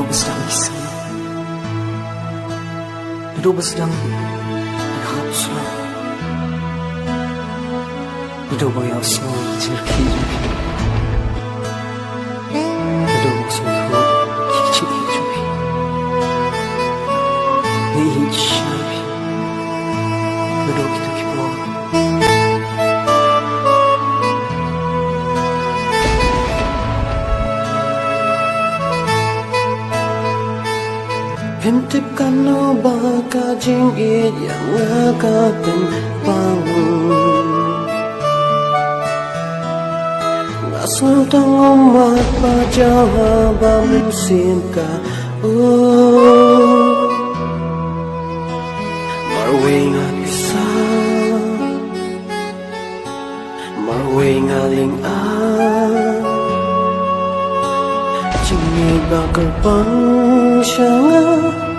sedang isi. Duduk sedang berhapus lah. Duduk bayar semua jerki. Duduk maksud itu kicik-kicik. Nihicik. Duduk itu kipur. Hintipkan no baka jinggit yang akan bangun. Ngasutang umat pajawaban sinka. Marwingat isa, marwingaling Jingit bakal pang siya nga